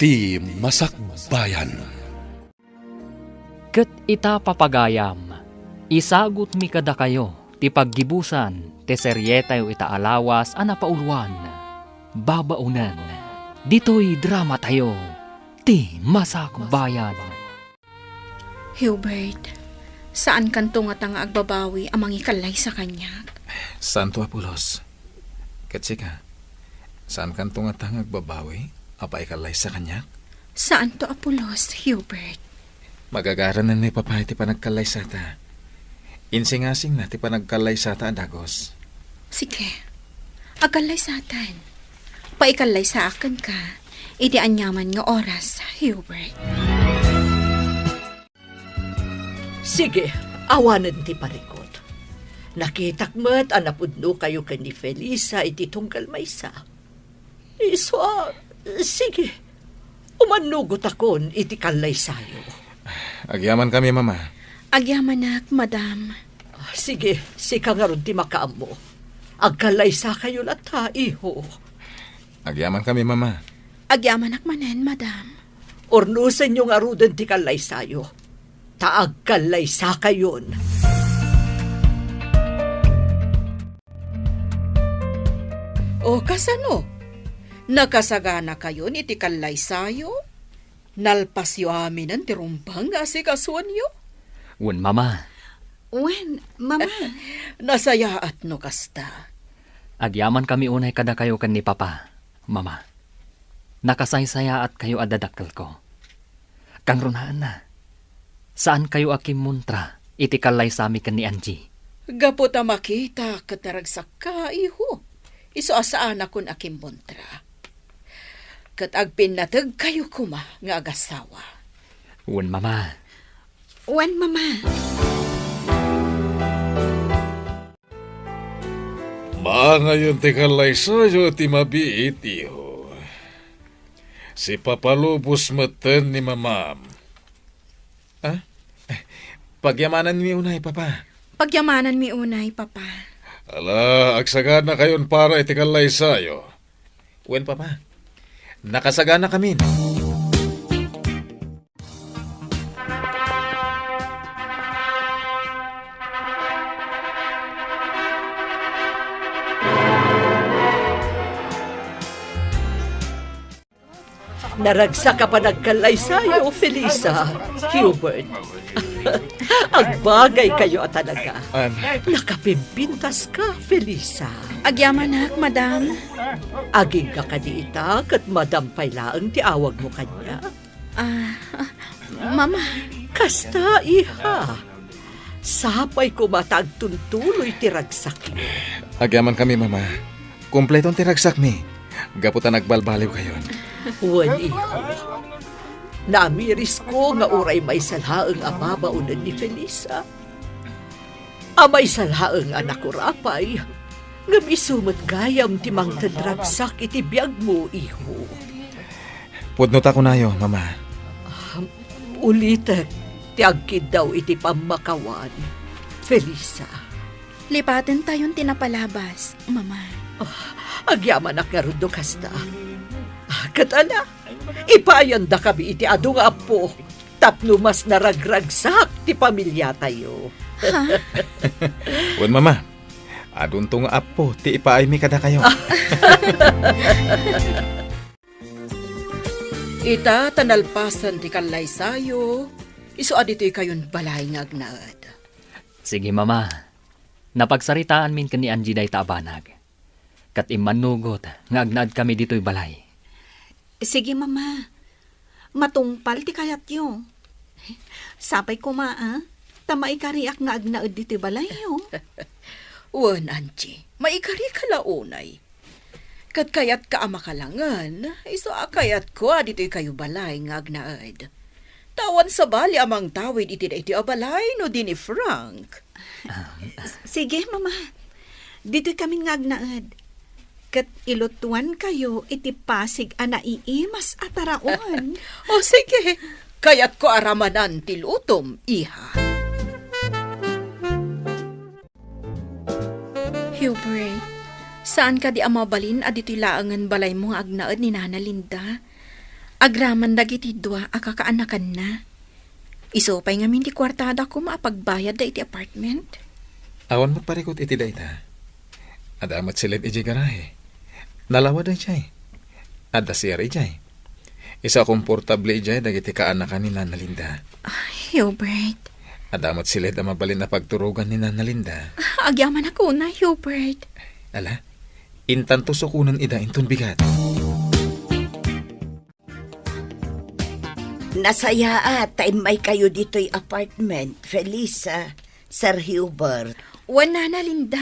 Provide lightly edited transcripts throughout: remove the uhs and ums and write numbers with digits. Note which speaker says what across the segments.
Speaker 1: Ti Masakbayan.
Speaker 2: Ket ita papagayam, isagot mi kada kayo, ti paggibusan, ti seryetayo ita alawas ana pauluan. Babaunan, dito'y drama tayo, ti Masakbayan.
Speaker 3: Hubert, saan kanto nga tanga agbabawi amang ikalay sa kanya?
Speaker 4: Santo Apulos. Katsika, saan kan nga tangag babawi? Apa ikalay sa kanya?
Speaker 3: Saan to Apulos, Hubert?
Speaker 4: Magagaran na ni Papa iti panagkalay sa ta. Insing-asing na ti panagkalay sa ta, Dagos.
Speaker 3: Sige, agalay sa atan. Paikalay sa akin ka, iti anyaman nga oras, Hubert.
Speaker 5: Sige, awanan ti parikot. Nakitak mo't anapudno kayo ka ni Felisa iti tunggal maysa. Sige, umanugot akon iti kalay sayo.
Speaker 4: Agyaman kami, Mama.
Speaker 3: Agyamanak, madam.
Speaker 5: Sige, sika nga ron ti makaam mo. Agkalay sa kayo lata, iho.
Speaker 4: Agyaman kami, Mama.
Speaker 3: Agyamanak manen, madam.
Speaker 5: Ornusan yung arudan ti kalay sayo. Taagkalay sa kayon.
Speaker 3: O kasano? Nakasagana kayo ni ti kalay sayo? Nalpas yo amin ang tirumbang asikasuan yo?
Speaker 2: Wen mama,
Speaker 3: Wen, mama. Nasayaat no kasta.
Speaker 2: agyaman kami unay kada kayo kan ni Papa. Mama, nakasaysaya at kayo adadakkel ko. Kang runaan na, saan kayo akim muntra iti kalay sami kan ni Angie?
Speaker 3: Gaputa makita kataragsak ka, iho. Iso asaan akon akim montra. Kat agpinatag kayo kuma nga agasawa.
Speaker 2: Wen mama,
Speaker 3: Wen, mama.
Speaker 4: Ngayon ti kalay sayo ti mabiit, iho. Si Papalubos meten ni Mamam. Pagyamanan mi unay, Papa.
Speaker 3: Pagyamanan mi unay, papa.
Speaker 4: Ala, agsagana kayon para iti kalay sayo. Wen, Papa. Nakasagana kami.
Speaker 5: Naragsa ka pa nagkalay sayo, Felisa. Hubert. Agbagay kayo at talaga. Nakapimpintas ka, Felisa.
Speaker 3: Agyamanak, madam.
Speaker 5: Aging ka kaniita kat madampay laang ti awag mo kanya.
Speaker 3: Mama.
Speaker 5: Kasta, iha. Sapay ko matagtuntuloy ti ragsak.
Speaker 4: Agyaman kami, Mama. Kumpletong tiragsak mi. Gaputan nagbalbaliw kayon.
Speaker 5: Wan, iho. Namiris ko nga uray may salhaang amabaunan ni Felisa. Amay salhaang anak ko rapay. Nga misumot gayam ti mang tadragsak iti biyag mo, iho.
Speaker 4: Pudnot ako na yo, Mama.
Speaker 5: Ulitek, ti agkid daw iti pamakawan. Felisa.
Speaker 3: Lipatin tayong tinapalabas, mama.
Speaker 5: Agyaman ak nga rundo kasta. Katala, ipayan da kami iti adu nga apo. Tapno mas naragragsak ti pamilya tayo.
Speaker 4: Wen, Mama. Adun tong apo, ti ipaay mi kada kayo.
Speaker 3: Ita tanalpasan ti kalay sayo. Iso adito'y kayon balay nga agnaad.
Speaker 2: sige mama, napagsaritaan min kan ni Angie day taabanag. Kat imanugot nga agnaad kami dito'y balay.
Speaker 6: Sige, mama. Matungpal ti kayat yo. Sapay ko tamay kariak nga agnaad dito balay yo.
Speaker 3: Wan, Angie, maikari ka launay. Kat kayat ka amakalangan, iso akayat ko adito'y kayo balay nga agnaad. Tawan sa bali amang tawid iti da iti abalay no din ni Frank.
Speaker 6: Sige, mama. Dito kami nga agnaad. Kat ilutuan kayo iti pasig anaiimas ataraon.
Speaker 3: O sige, kayat ko aramanan ti lutom, iha. Hubert, saan ka di amabalin adito'y laangan balay mo nga agnaad ni Nana Linda? Agraman dagiti dua akakaanakan na. Iso pa'y nga minti kwartada ko maapagbayad da iti apartment.
Speaker 4: Awan magparikot iti dayta. Adamat silid iti garahe. Nalawa da ijay. Adda siyar ijay. Isa komportable ijay dagiti kaanakan ni Nana Linda.
Speaker 3: Hubert,
Speaker 4: Adamat silid ang mabalin na pagturugan ni Nana Linda.
Speaker 3: agyaman ako na, Hubert.
Speaker 4: Ala, intanto sukunan ida inton bigat.
Speaker 5: Nasaya at may kayo dito'y apartment, Felisa, Sir Hubert.
Speaker 3: Nana Linda,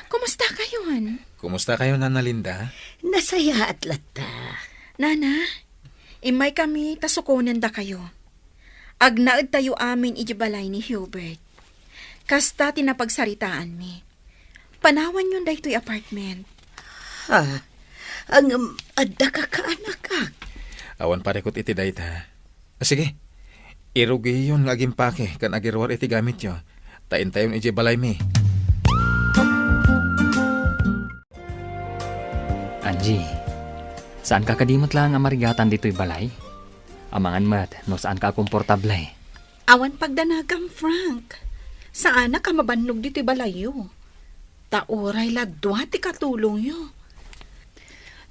Speaker 3: kumusta kayon?
Speaker 4: Kumusta kayo, Nana Linda?
Speaker 5: Nasaya at lata.
Speaker 3: Nana, imay kami tasukunan da kayo. Agnaad tayo amin ijibalay ni Hubert. Kasta tinapagsaritaan mi. Panawan yun da ito'y apartment.
Speaker 5: Ha? Ang adda ka kaanakak.
Speaker 4: Awan parikot iti dayta. Sige, irugi yun nga agimpake kan agirwar iti gamit yo. Tain tayon iti balay mi.
Speaker 2: Angie, saan ka kadimot lang ang marigatan dito'y balay? Amangan mat, no saan ka komportable?
Speaker 6: Awan pagdanagam, Frank. Saan na ka mabannog dito'y balayo? Tauray ladwa ti katulong yo.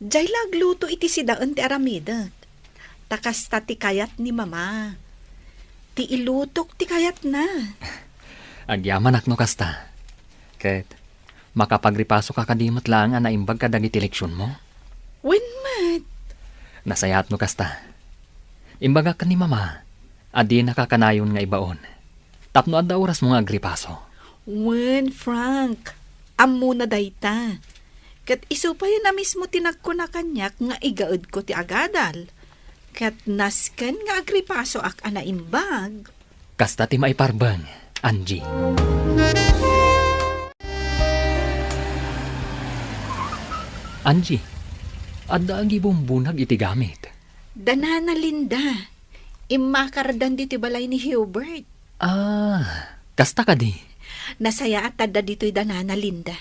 Speaker 6: Diyay lagluto iti sidaan ti aramidat. Takas ta ti kayat ni mama. Ti ilutok ti kayat na.
Speaker 2: Agyaman akno kasta. Ket, makapagripaso ka kadimot lang ang naimbag ka dagiti leksyon mo.
Speaker 6: When mat?
Speaker 2: Nasayat no kasta. Imbaga ka ni mama, adi nakakanayon nga ibaon. Tapno adda oras mo nga agripaso.
Speaker 6: When, Frank? Amo na dayta. Kat iso pa yun na mismo tinagko na kanyak nga igaod ko ti agadal. Kat nasken nga agripaso ak anaimbag.
Speaker 2: Kasta ti maiparbang, Angie. Angie, adda ang ibumbunag iti gamit.
Speaker 6: Danana Linda. Imakardan di ti balay ni Hubert.
Speaker 2: Kasta ka di.
Speaker 6: Nasaya at tada dito'y danana Linda.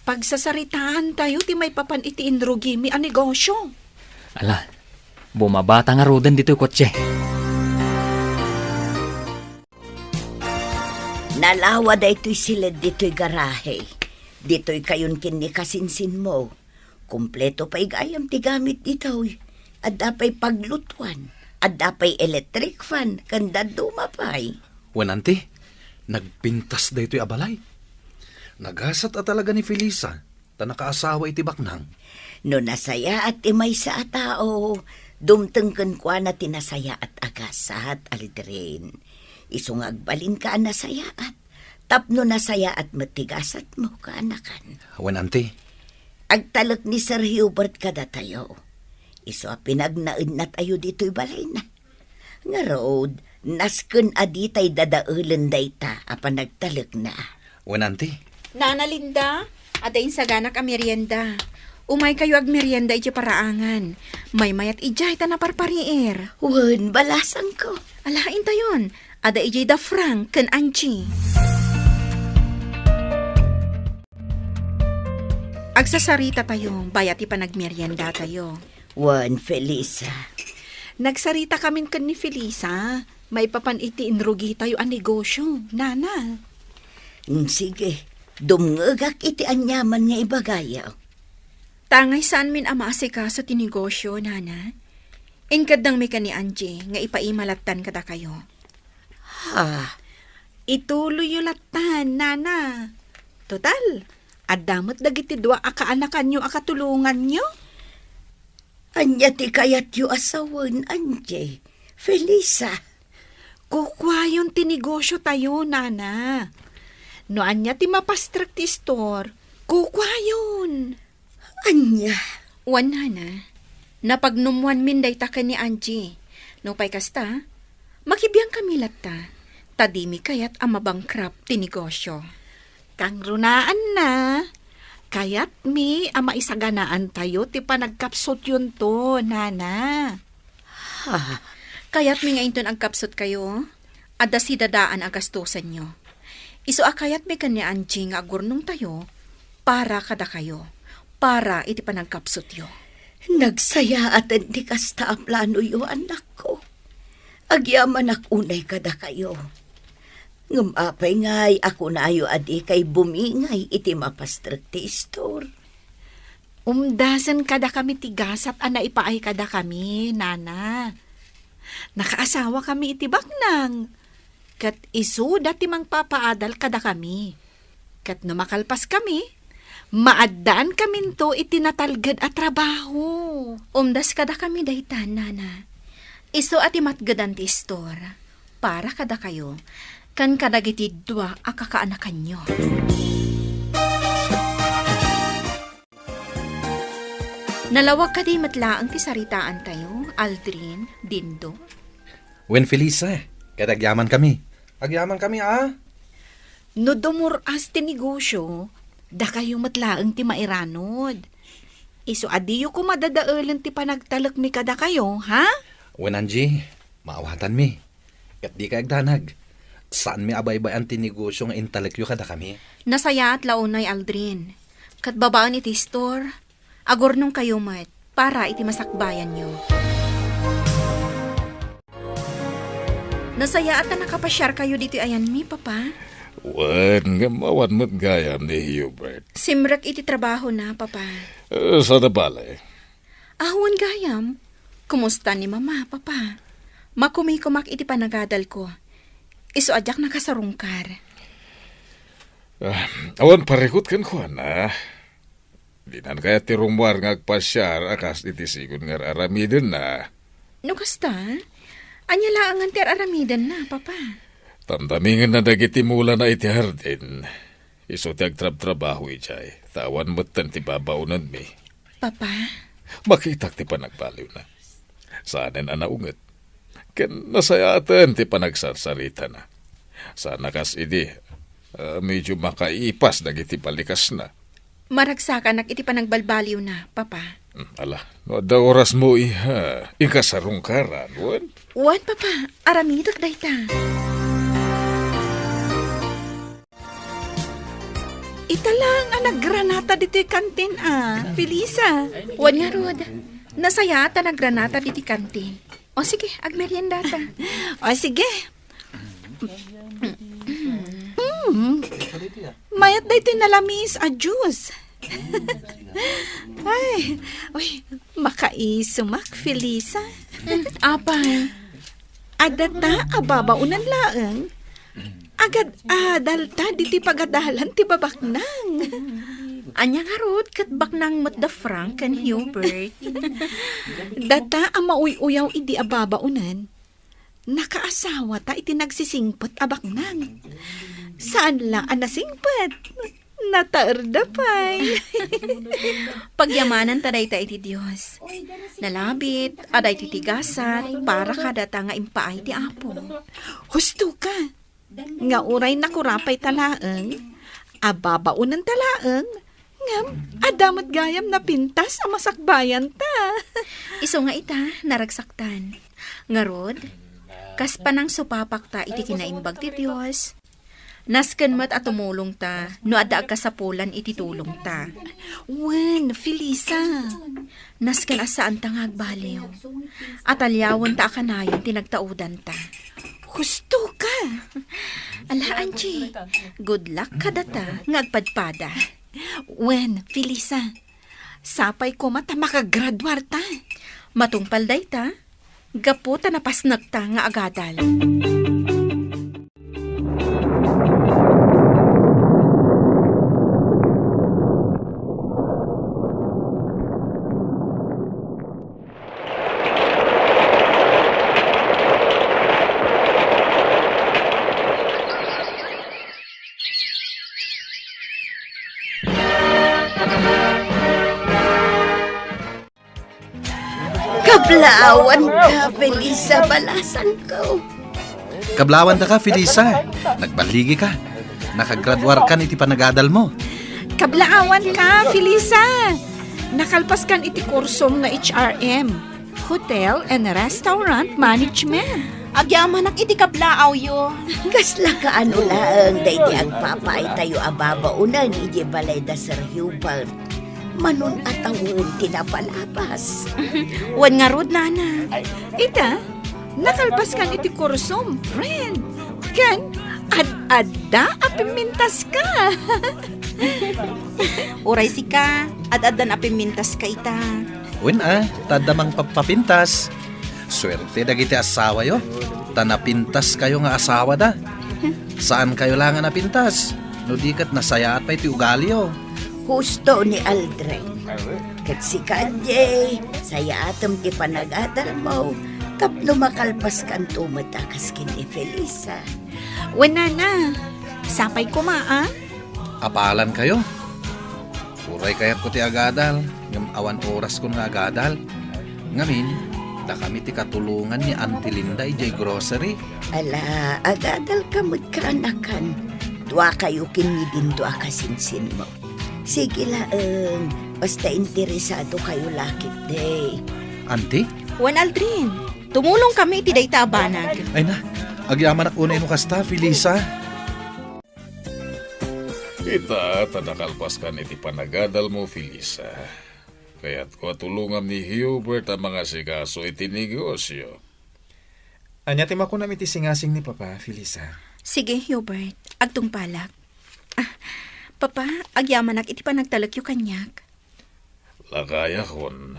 Speaker 6: Pagsasaritaan tayo ti may papan iti inrugimi a negosyo.
Speaker 2: Ala, bumabata nga roden dito'y kotse.
Speaker 5: Nalawa da ito'y silid dito'y garahe. Dito'y kayon kinikasinsin mo. Kompleto pa'y gayam ti gamit dito'y. Adda pa'y paglutuan. Adda pa'y electric fan. Kanda dumapay.
Speaker 1: Wanante, nagpintas da ito'y abalay. Nagasat at talaga ni Felisa, ta nakaasawa iti baknang.
Speaker 5: No nasaya at imay sa tao, dumtengken kwa na tinasaya at agasat alidrin. Isong agbalin ka nasaya at tapno nasaya at matigasat mo kaanakan.
Speaker 1: Wanante,
Speaker 5: Agtalak ni Sir Hubert kada tayo. Iso a pinagnaid na tayo dito'y balay na. Nga road, nasken aditay dadaulen dayta a panagtalak na.
Speaker 1: wanante,
Speaker 3: Nana Linda, adain sa ganak a merienda. Umay kayo ag merienda iti paraangan. May mayat ijay ta naparpariir.
Speaker 5: Wen, balasan ko.
Speaker 3: Alain tayon, ada ijay da Frank ken Angie. Agsasarita tayo, bayat ipanagmerienda tayo.
Speaker 5: Wen, Felisa.
Speaker 6: Nagsarita kamin kan ni Felisa. May papan iti inrugi tayo a negosyo. Nana.
Speaker 5: Sige, dumngagak iti anyaman nga ibagayaw.
Speaker 3: Tangay saan min ama asikaso ti negosyo, Nana? Inkadang may ka ni Angie, nga ipaimalatan kada kayo.
Speaker 5: Ha,
Speaker 6: Ituloy yung latan, Nana. Total, adamot dagiti dua akaanakan nyo akatulungan nyo.
Speaker 5: anya ti kayat yu asawan, Anje. Felisa.
Speaker 6: Kukwayon ti negosyo tayo, Nana. No anya ti mapastrak ti store, kukwayon.
Speaker 5: Anya.
Speaker 3: Wan, Nana. Napagnumuan min day takan ni Angie. No pay kasta, makibiyang kami latta. Tadimi kayat ang mabangkrap ti negosyo.
Speaker 6: Kang runaan na. Kayat mi ama isaganaan tayo ti panagkapsot yun to, Nana.
Speaker 5: Ha,
Speaker 3: Kayat mi nga inton ang kapsot kayo, adda si dadaan ang gastusan nyo. Iso akayat mi kanya Angie nga agurnong tayo, para kada kayo, para iti panagkapsot yo.
Speaker 5: Nagsaya at hindi kasta plano yo anak ko. Agyaman ak unay kada kayo. Ngumapay ngay ako na ayo adi kay bumingay iti mapastrati store.
Speaker 6: Umdasan kada kami tigasat ana ipaay kada kami, nana. Nakaasawa kami iti baknang. Kat isu dati mang papaadal kada kami. Kat numakalpas kami, maadaan kami to itinatalgad at trabaho.
Speaker 3: Umdas kada kami daytan, nana. Iso ati matgadan ti store. Para kada kayo, kan kadagiti dua akakaanakan nyo. Nalawag ka di matlaang ti saritaan tayo, Aldrin, Dindo.
Speaker 1: Wen Felisa, kadagyaman kami. Agyaman kami,
Speaker 6: No dumuras ti negosyo, da kayo matlaang ti mairanod. Iso adiyo ko madadaalan ti panagtalak mi kada kayo, ha?
Speaker 1: Wen Angie, maawatan mi. Kat di ka agdanag. Saan mi abay-bay ang tinegosyo nga intalekyo kada kami?
Speaker 3: Nasaya at launay, Aldrin. Kat babaan iti store, agor nung kayo mat, para iti masakbayan nyo. Nasaya at nakapasyar kayo dito ayan mi, papa.
Speaker 4: Wan, nga mawan mo't gayam ni Hubert.
Speaker 3: Simrak iti trabaho na, papa.
Speaker 4: Sa nabala
Speaker 3: Ahwan gayam. Kumusta ni mama, papa? Makumikumak iti panagadal ko. Iso adyak nakasarungkar.
Speaker 4: Awan parekot kan ko na. Di nan kaya tirumwar nga agpasyar akas iti sigun nga aramiden na.
Speaker 3: No kasta? Anya laangan ti aramidan na, papa.
Speaker 4: Tamdamingan na dagiti mula na iti hardin. Iso ti agtrab-trabaho ijay. Tawan mo't ti babaunan mi.
Speaker 3: Papa?
Speaker 4: Makitak ti panagbaliw na. Saanen anaunget. Ken nasayatan ti panagsarsarita na. Sana kas idi, medyo makaipas dagiti palikas na.
Speaker 3: Maragsakan iti panagbalbaliw na, papa.
Speaker 4: Ala, no da oras mo iha, ikasarungkaran, wan?
Speaker 3: Wan, papa. Aramidak dayta.
Speaker 6: Italang nagranata dito kantin, Felisa.
Speaker 3: Wan nga, Rod. Nasaya at naggranata diti kantin. O sige, agmerienda ta.
Speaker 6: O sige. Mayat da ito nalamis a juice. Ay, uy, makaisumak, Felisa.
Speaker 3: Apay.
Speaker 6: Adata, ababaunan laang. Agad adalta, diti pagadalan ti babaknang.
Speaker 3: Anya nga, Rod, kat baknang mat da Frank and Hubert.
Speaker 6: Data, ang mauy-uyaw idi ababaunan. Nakaasawa ta iti nagsisingpot abaknang. Saan lang ang nasingpot? Nataarda pa'y.
Speaker 3: Pagyamanan taday ta iti Diyos. Nalabit, aday titigasan, para kadata nga impaay ti Apo.
Speaker 6: Husto ka. Nga uray nakurapay talaang. Ababaunan talaang. Ngam, adamat gayam na pintas ang masakbayan ta.
Speaker 3: Iso nga ita, naragsaktan. Nga, Rod, kas panang supapak ta iti kinaimbag ti Diyos. Nasken mat at tumulong ta, no adda kasapulan iti tulong ta.
Speaker 6: Wen, Felisa.
Speaker 3: Nasken asaan ta nga agbaliw. At alyawon ta akanayon tinagtaudan ta.
Speaker 6: Husto ka.
Speaker 3: Ala, Angie, good luck kadata nga agpadpada.
Speaker 6: Wen, Felisa. Sapay ko mata makagradwar ta.
Speaker 3: Matungpal day ta, gapu ta napasnag ta nga agadal.
Speaker 5: Kablaawan ka, Felisa, balasan ko.
Speaker 1: Kablawan ta ka, Felisa. Nagbaligi ka. Nakagradwar ka iti panagadal mo.
Speaker 6: Kablaawan ka, Felisa. Nakalpas kan iti kursom nga HRM, Hotel and Restaurant Management.
Speaker 3: Agyamanak iti kablaaw yo.
Speaker 5: Kasla ka ano lang, dahi agpapay tayo ababaunan, iji balay da Sir Hubert. Manon atawon tinapalabas.
Speaker 3: Wan nga rod, nana.
Speaker 6: Ita, nakalpas kan iti kursom, friend. Kan, ad-adda apimintas ka.
Speaker 3: Uray si ka, ad-adan apimintas ka ita.
Speaker 1: Wen tadamang papapintas. Swerte dagiti asawa yo. Tanapintas kayo nga asawa da. Saan kayo lang nga napintas? No di kat nasayaat pa iti ugali yo.
Speaker 5: Husto ni Aldrin. Kat si Kanye, saya atom ti panagadal mo. Tapno makalpas kan tumatakas kini Felisa.
Speaker 6: Wen nana, sapay ko maa.
Speaker 1: Apalan kayo. Uray kayat ko ti agadal. Ngam awan oras ko nga agadal. Ngamin, da kami ti katulungan ni Auntie Linda ijay grocery.
Speaker 5: Ala, agadal kamot ka anakan. Dua kayo kinidin dua kasinsin mo. Sige laeng, basta interesado kayo lakit day.
Speaker 1: Auntie?
Speaker 3: Wan Aldrin, tumulong kami iti dayta abanag.
Speaker 1: Ay na, agyaman ak unay no kasta, Felisa.
Speaker 4: Kita, tanakalpas ka iti panagadal mo, Felisa. Kaya't ko tulungan ni Hubert ang mga sigaso iti negosyo.
Speaker 7: Anya ti mako namin ti singasing ni Papa, Felisa.
Speaker 3: Sige, Hubert, agtungpalak. Papa, agyamanak iti panagtalagyo kanyak.
Speaker 4: Lakaya kon.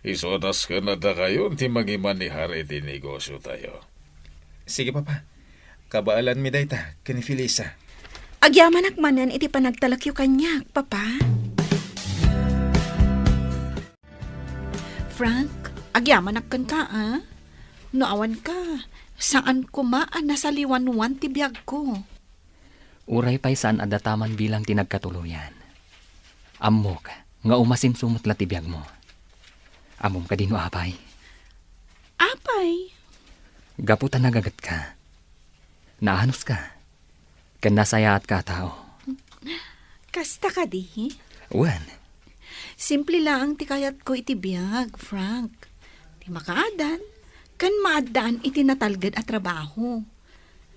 Speaker 4: Isodas ka na da kayo ti magimanihar iti negosyo tayo.
Speaker 7: Sige, Papa. Kabaalan mi dayta, kani Felisa.
Speaker 3: Agyamanak manen iti panagtalagyo kanyak, Papa.
Speaker 6: Frank, agyaman kan ka, Noawan ka, saan ko maan nasa liwanwan ti biyag ko.
Speaker 2: Uray pa'y saan adataman bilang tinagkatuluyan. Amok, nga umasimsumot la tibiyag mo. Amom ka din apay.
Speaker 6: Apay,
Speaker 2: Gaputan nagagat ka. Naanos ka. Kan nasayaat ka tao.
Speaker 6: kasta ka di?
Speaker 2: Wan,
Speaker 6: Simple lang ti kayat ko iti biyag, Frank. Ti makaadan, kan maadaan iti natalgad at trabaho.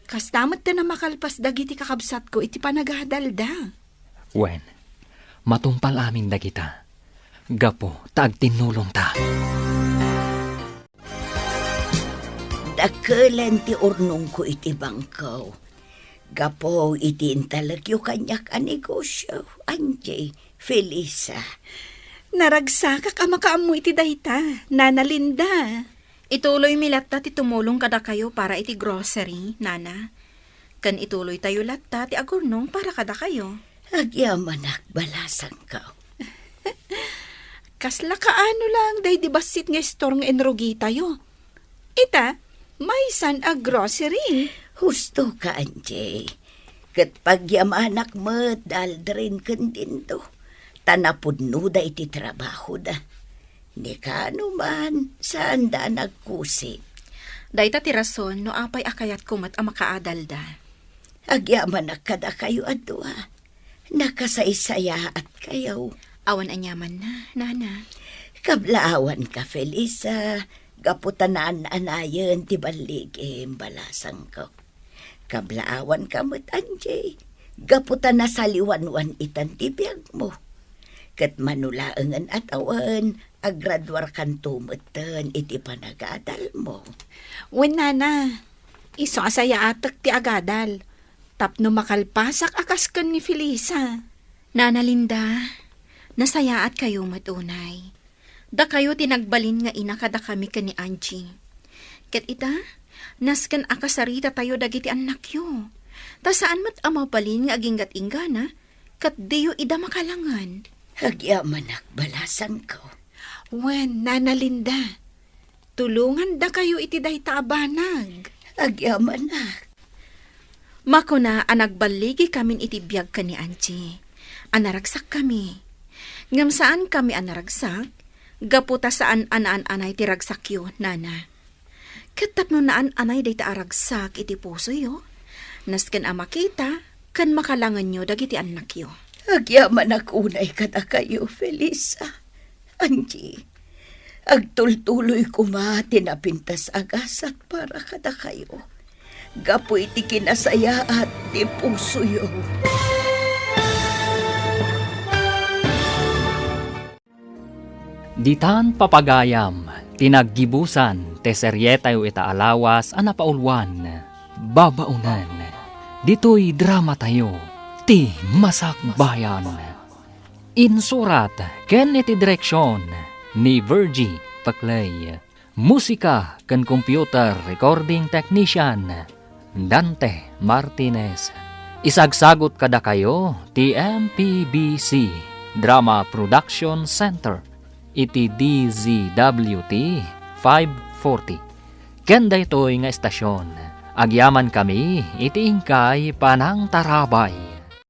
Speaker 6: Kastamot na makalpas dagiti kakabsat ko iti panagadalda.
Speaker 2: wan. Matumpal amin da kita. Gapo, taag tinulong ta.
Speaker 5: Dakelan ti urnong ko iti bangkaw. Gapo iti intalagyo kanyak a negosyo. Anjay, Felisa.
Speaker 6: Naragsakak ama kaamu iti dayta, Nana Linda.
Speaker 3: Ituloy mi latta ti tumulong kada kayo para iti grocery, Nana. Kan ituloy tayo latta ti agurnong para kada kayo.
Speaker 5: Agyamanak balasang ka.
Speaker 6: Kasla kaano lang, day di basit nga store nga enrogi tayo. Ita, may san a grocery.
Speaker 5: Husto ka, Anjay. Kat pagyamanak mo, daldrin kan din to. Tanapudno da iti trabaho da. Ni kano man, saan da nagkusi.
Speaker 3: Dayta ti rason no apay akayat kumat a makaadal da.
Speaker 5: Agyamanak kada kayo adwa. Nakasaysaya at kayo.
Speaker 3: Awan anyaman na, Nana.
Speaker 5: Kablaawan ka, Felisa. Gaputanaan anayan ti baligim balasang ko. Kablaawan ka mo't Anjay. Gaputan na saliwanwan itan ti biyag mo. Kat manulaangan at awan, agradwar kan tumutan iti panagadal mo.
Speaker 6: Wen nana, iso asaya atak ti agadal. Tapno makalpasak akas kan ni Felisa.
Speaker 3: Nana Linda, nasayaat kayo matunay. Da kayo tinagbalin nga ina kada kami ka ni Angie. Ket ita, nasken akasarita tayo dagiti anak yo. Ta saan mat amabalin nga aginggat ingana, kat diyo ida makalangan.
Speaker 5: Hagyamanak balasan ko.
Speaker 6: Wen, Nana Linda, tulungan da kayo iti dayta abanag.
Speaker 5: Hagyamanak.
Speaker 3: Mako na anagbaligi kamin iti biyag ka ni Angie. Anaragsak kami. Ngam saan kami anaragsak? Gaputa saan anaan-anay ti ragsak yo, Nana. Katap no naan-anay day ta aragsak iti puso yo. Nasken amakita, kan makalangan yo dagiti anak yo.
Speaker 5: Hagyamanak unay kada kayo, Felisa. Angie, agtultuloy kuma tinapintas agasat para kada kayo. Gapo iti kinasaya at ti puso yo.
Speaker 2: Ditan papagayam, tinaggibusan, te seryetayo itaalawas, napaulwan, babaunan. Dito'y drama tayo, ti Masakbayan. Insurat, ken iti direksyon, ni Virgie Paclay. Musika, ken computer recording technician, Dante Martinez. Isagsagot kada kayo, ti MPBC Drama Production Center, iti DZWT 540. Kenda ito'y nga estasyon. Agyaman kami, iti ingkay panang tarabay.